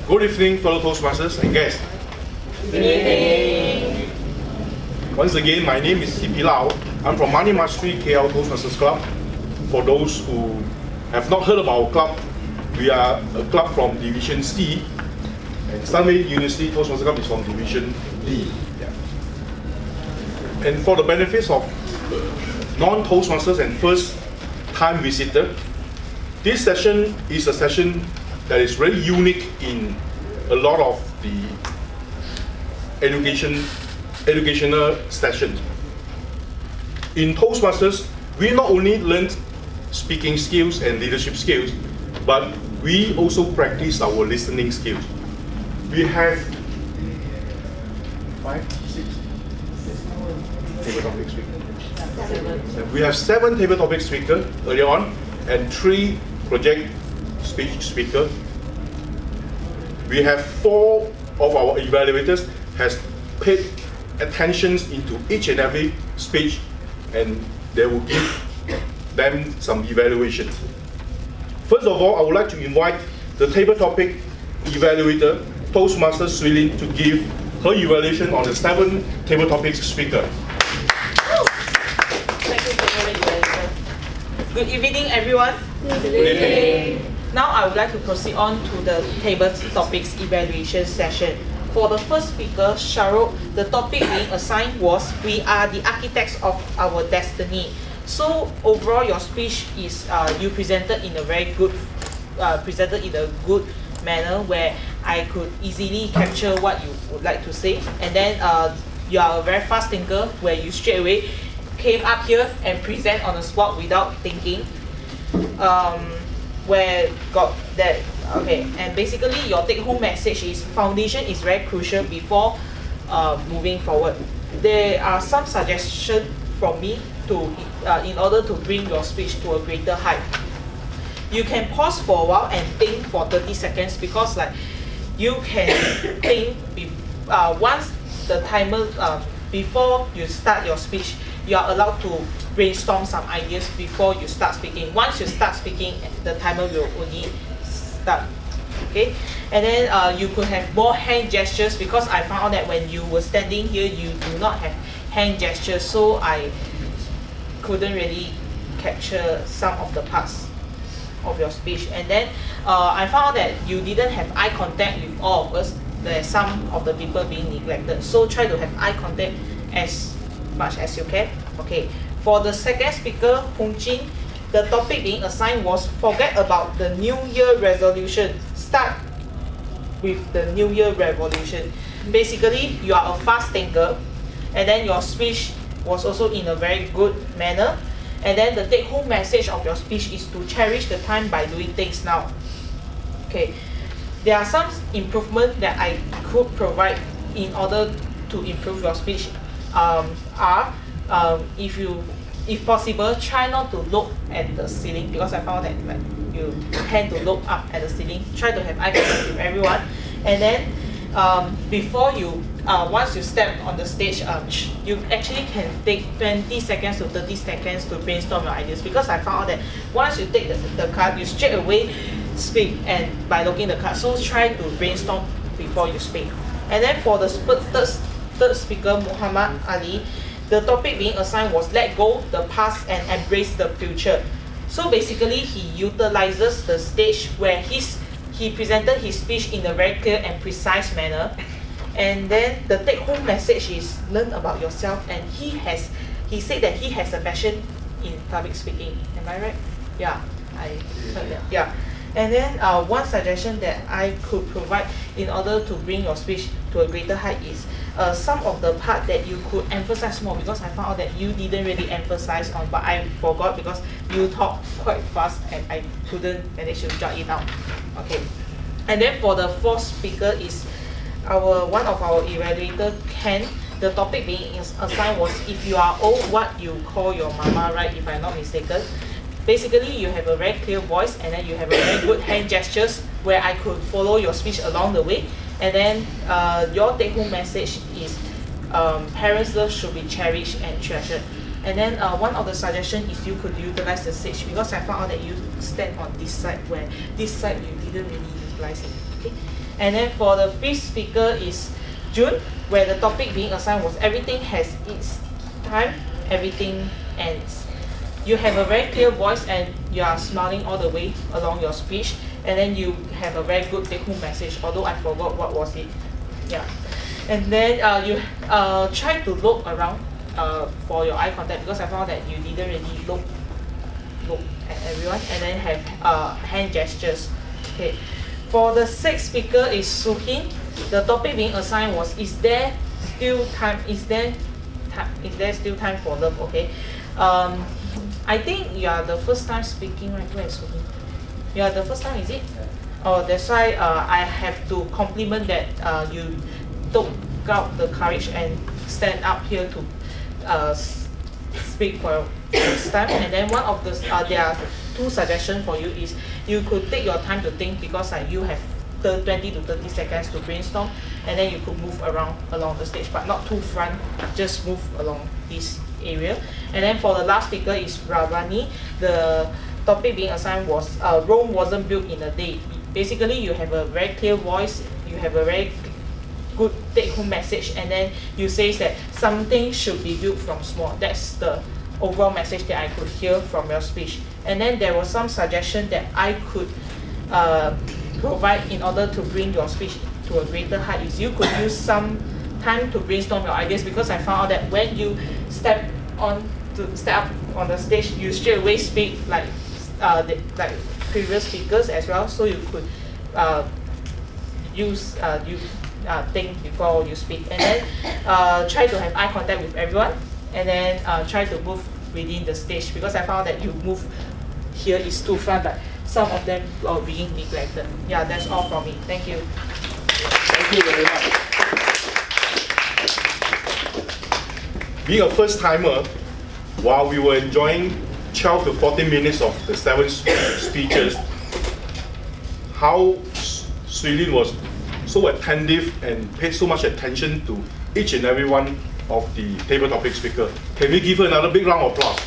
Good evening, fellow Toastmasters and guests. Good evening. Once again, my name is C.P. Lau. I'm from Money Mastery KL Toastmasters Club. For those who have not heard about our club, we are a club from Division C, and Sunway University Toastmasters Club is from Division D. Yeah. And for the benefits of non-Toastmasters and first-time visitor, this session is a session that is very unique in a lot of the educational sessions. In Toastmasters, we not only learn speaking skills and leadership skills, but we also practice our listening skills. We have 5, 6 table topic speakers. We have 7 table topic speakers earlier on, and 3 project speech speakers. We have 4 of our evaluators has paid attention into each and every speech, and they will give them some evaluation. First of all, I would like to invite the table topic evaluator, Toastmaster Swilin, to give her evaluation on the 7 table topic speaker. Thank you, table evaluator. Good evening, everyone. Good evening. Now I would like to proceed on to the table topics evaluation session. For the first speaker, Shahrukh, the topic being assigned was "We are the architects of our destiny." So overall, your speech is you presented in a very good, manner where I could easily capture what you would like to say, and then you are a very fast thinker where you straight away came up here and present on the spot without thinking. Where got that, okay, and basically your take-home message is foundation is very crucial before moving forward. There are some suggestions from me to in order to bring your speech to a greater height. You can pause for a while and think for 30 seconds, because like you can think once the timer before you start your speech, you are allowed to brainstorm some ideas before you start speaking. Once you start speaking, the timer will only start. Okay, and then you could have more hand gestures, because I found out that when you were standing here, you do not have hand gestures, so I couldn't really capture some of the parts of your speech. And then I found out that you didn't have eye contact with all of us. There are some of the people being neglected, so try to have eye contact as much as you can. Okay. For the second speaker, Hong Jin, the topic being assigned was forget about the New Year resolution. Start with the New Year resolution. Basically, you are a fast thinker, and then your speech was also in a very good manner. And then the take-home message of your speech is to cherish the time by doing things now. Okay, there are some improvements that I could provide in order to improve your speech. If possible, try not to look at the ceiling, because I found that like you tend to look up at the ceiling. Try to have eye contact with everyone, and then before you once you step on the stage, you actually can take 20 seconds to 30 seconds to brainstorm your ideas, because I found out that once you take the card, you straight away speak and by looking at the card. So try to brainstorm before you speak. And then for the third speaker, Muhammad Ali, the topic being assigned was let go the past and embrace the future. So basically, he utilizes the stage where he presented his speech in a very clear and precise manner. And then the take-home message is learn about yourself, and he said that he has a passion in public speaking. Am I right? Yeah, I heard that. Yeah. And then one suggestion that I could provide in order to bring your speech to a greater height is some of the part that you could emphasize more, because I found out that you didn't really emphasize on, but I forgot because you talk quite fast and I couldn't manage to jot it out. Okay. And then for the fourth speaker is one of our evaluator, Ken. The topic being assigned was if you are old, what you call your mama, right? If I'm not mistaken. Basically, you have a very clear voice, and then you have a very good hand gestures where I could follow your speech along the way. And then your take-home message is parents' love should be cherished and treasured. And then one of the suggestions is you could utilize the stage, because I found out that you stand on this side, where this side you didn't really utilize it. Okay. And then for the fifth speaker is June, where the topic being assigned was everything has its time, everything ends. You have a very clear voice and you are smiling all the way along your speech, and then you have a very good take-home message, although I forgot what was it. Yeah. And then you try to look around for your eye contact, because I found that you didn't really look at everyone, and then have hand gestures. Okay. For the sixth speaker is Suhin. The topic being assigned was, is there still time still time for love? Okay. I think you are the first time speaking, right? Where is Suhin? You are the first time, is it? Oh, that's why I have to compliment that you took out the courage and stand up here to speak for this time. And then one of the there are two suggestions for you is you could take your time to think, because you have 20 to 30 seconds to brainstorm, and then you could move around along the stage, but not too front, just move along this area. And then for the last speaker is Ravani. The topic being assigned was Rome wasn't built in a day. Basically, you have a very clear voice, you have a very good take-home message, and then you say that something should be built from small. That's the overall message that I could hear from your speech. And then there was some suggestion that I could provide in order to bring your speech to a greater height. Is you could use some time to brainstorm your ideas, because I found out that when you step up on the stage, you straight away speak like previous speakers as well. So you could think before you speak, and then try to have eye contact with everyone, and then try to move within the stage, because I found that you move here is too far, but some of them are being neglected. Yeah, that's all from me. Thank you. Thank you very much. Being a first timer, while we were enjoying 12 to 14 minutes of the 7 speeches, how Suilin was so attentive and paid so much attention to each and every one of the table topic speaker. Can we give her another big round of applause?